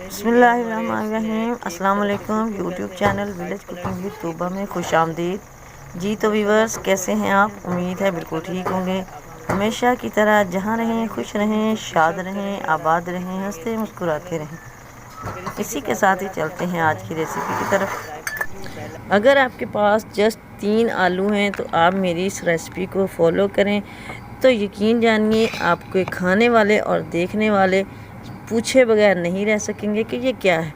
बिस्मिल्लाहिर्रहमानिर्रहीम। अस्सलाम वालेकुम। YouTube channel village cooking with Tooba में खुश आमदीद। जी तो व्यूवर्स, कैसे हैं आप? उम्मीद है बिल्कुल ठीक होंगे। हमेशा की तरह जहाँ रहें खुश रहें, शाद रहें, आबाद रहें, हंसते मुस्कुराते रहें। इसी के साथ ही चलते हैं आज की रेसिपी की तरफ। अगर आपके पास जस्ट 3 आलू हैं तो आप मेरी इस रेसिपी को फॉलो करें तो यकीन जानिए आपके खाने वाले और देखने वाले पूछे बगैर नहीं रह सकेंगे कि ये क्या है।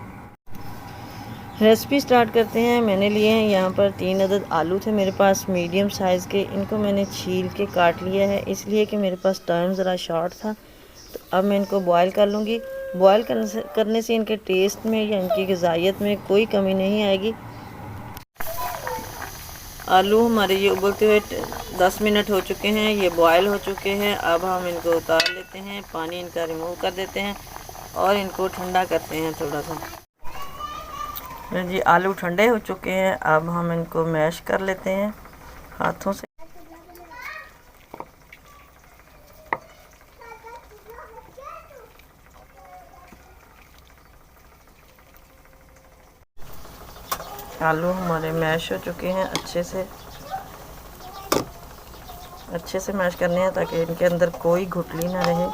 रेसिपी स्टार्ट करते हैं। मैंने लिए हैं यहाँ पर 3 अदद आलू थे मेरे पास मीडियम साइज़ के। इनको मैंने छील के काट लिया है इसलिए कि मेरे पास टाइम ज़रा शॉर्ट था। तो अब मैं इनको बॉयल कर लूँगी। बॉयल करने से इनके टेस्ट में या इनकी ग़िज़ाइयत में कोई कमी नहीं आएगी। आलू हमारे ये उबलते हुए 10 मिनट हो चुके हैं, ये बॉयल हो चुके हैं। अब हम इनको उतार लेते हैं, पानी इनका रिमूव कर देते हैं और इनको ठंडा करते हैं थोड़ा सा। जी आलू ठंडे हो चुके हैं, अब हम इनको मैश कर लेते हैं हाथों से। आलू हमारे मैश हो चुके हैं, अच्छे से मैश करने हैं ताकि इनके अंदर कोई गुठली ना रहे।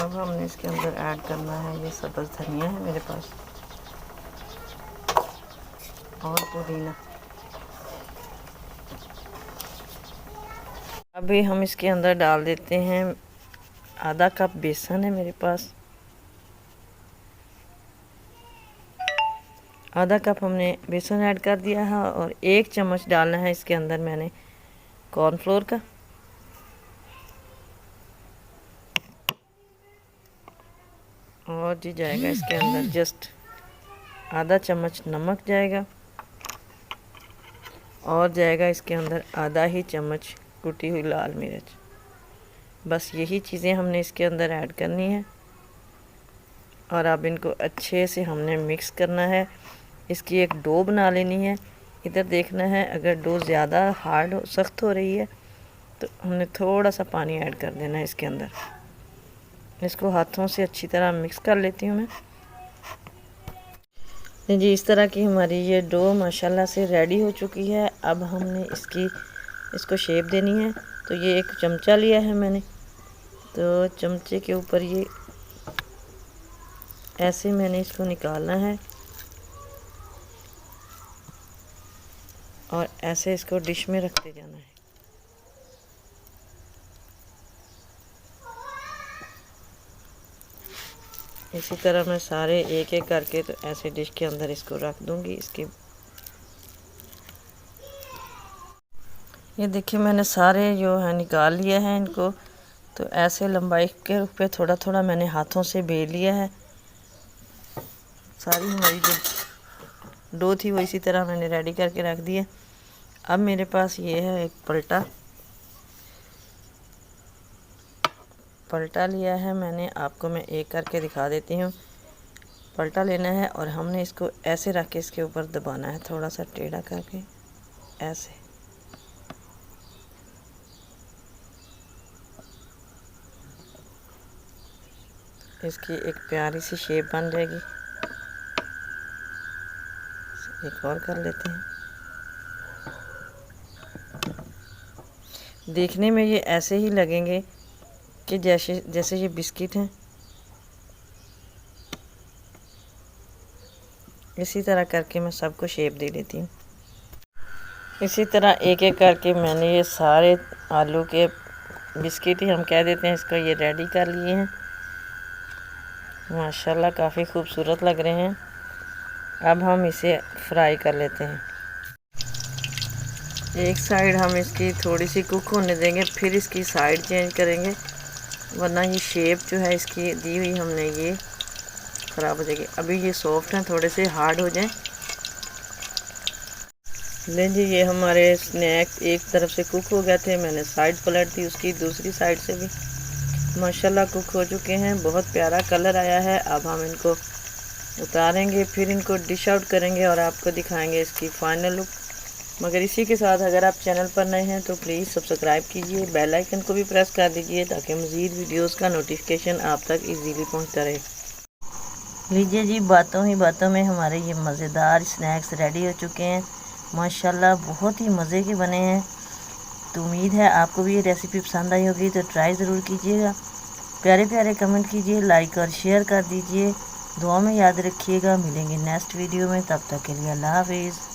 अब हमने इसके अंदर ऐड करना है ये सब्ज़ धनिया है मेरे पास और पुदीना। अभी हम इसके अंदर डाल देते हैं आधा कप बेसन है मेरे पास। आधा कप हमने बेसन ऐड कर दिया है और 1 चम्मच डालना है इसके अंदर मैंने कॉर्नफ्लोर का। और जी जाएगा इसके अंदर जस्ट आधा चम्मच नमक जाएगा और जाएगा इसके अंदर आधा ही चम्मच कुटी हुई लाल मिर्च। बस यही चीज़ें हमने इसके अंदर ऐड करनी है और अब इनको अच्छे से हमने मिक्स करना है। इसकी एक डो बना लेनी है। इधर देखना है, अगर डो ज़्यादा हार्ड सख्त हो रही है तो हमने थोड़ा सा पानी ऐड कर देना है इसके अंदर। इसको हाथों से अच्छी तरह मिक्स कर लेती हूँ मैं। जी इस तरह की हमारी ये डो माशाल्लाह से रेडी हो चुकी है। अब हमने इसको शेप देनी है। तो ये एक चमचा लिया है मैंने, तो चमचे के ऊपर ये ऐसे मैंने इसको निकालना है और ऐसे इसको डिश में रखते जाना है। इसी तरह मैं सारे एक एक करके तो ऐसे डिश के अंदर इसको रख दूंगी। ये देखिए मैंने सारे जो है निकाल लिया है इनको। तो ऐसे लंबाई के रूप पे थोड़ा थोड़ा मैंने हाथों से बेल लिया है। सारी हमारी जो डो थी वो इसी तरह मैंने रेडी करके रख दी है। अब मेरे पास ये है एक पलटा लिया है मैंने। आपको मैं एक करके दिखा देती हूँ। पलटा लेना है और हमने इसको ऐसे रख के इसके ऊपर दबाना है, थोड़ा सा टेढ़ा करके ऐसे। इसकी एक प्यारी सी शेप बन जाएगी। एक और कर लेते हैं। देखने में ये ऐसे ही लगेंगे कि जैसे ये बिस्किट हैं। इसी तरह करके मैं सबको शेप दे देती हूँ। इसी तरह एक एक करके मैंने ये सारे आलू के बिस्किट ही हम कह देते हैं इसको, ये रेडी कर लिए हैं। माशाल्लाह काफ़ी खूबसूरत लग रहे हैं। अब हम इसे फ्राई कर लेते हैं। एक साइड हम इसकी थोड़ी सी कुक होने देंगे, फिर इसकी साइड चेंज करेंगे, वरना ये शेप जो है इसकी दी हुई हमने ये ख़राब हो जाएगी। अभी ये सॉफ्ट हैं, थोड़े से हार्ड हो जाएं। लें जी ये हमारे स्नैक्स एक तरफ से कुक हो गए थे। मैंने साइड पलट दी उसकी, दूसरी साइड से भी माशाल्लाह कुक हो चुके हैं। बहुत प्यारा कलर आया है। अब हम इनको उतारेंगे, फिर इनको डिश आउट करेंगे और आपको दिखाएंगे इसकी फाइनल लुक। मगर इसी के साथ अगर आप चैनल पर नए हैं तो प्लीज़ सब्सक्राइब कीजिए, बेल आइकन को भी प्रेस कर दीजिए ताकि मज़ीद वीडियोस का नोटिफिकेशन आप तक इजीली पहुंचता रहे। लीजिए जी, बातों ही बातों में हमारे ये मज़ेदार स्नैक्स रेडी हो चुके हैं। माशाल्लाह बहुत ही मज़े के बने हैं। तो उम्मीद है आपको भी ये रेसिपी पसंद आई होगी, तो ट्राई ज़रूर कीजिएगा। प्यारे प्यारे कमेंट कीजिए, लाइक और शेयर कर दीजिए। दुआ में याद रखिएगा। मिलेंगे नेक्स्ट वीडियो में, तब तक के लिए अल्लाह हाफिज़।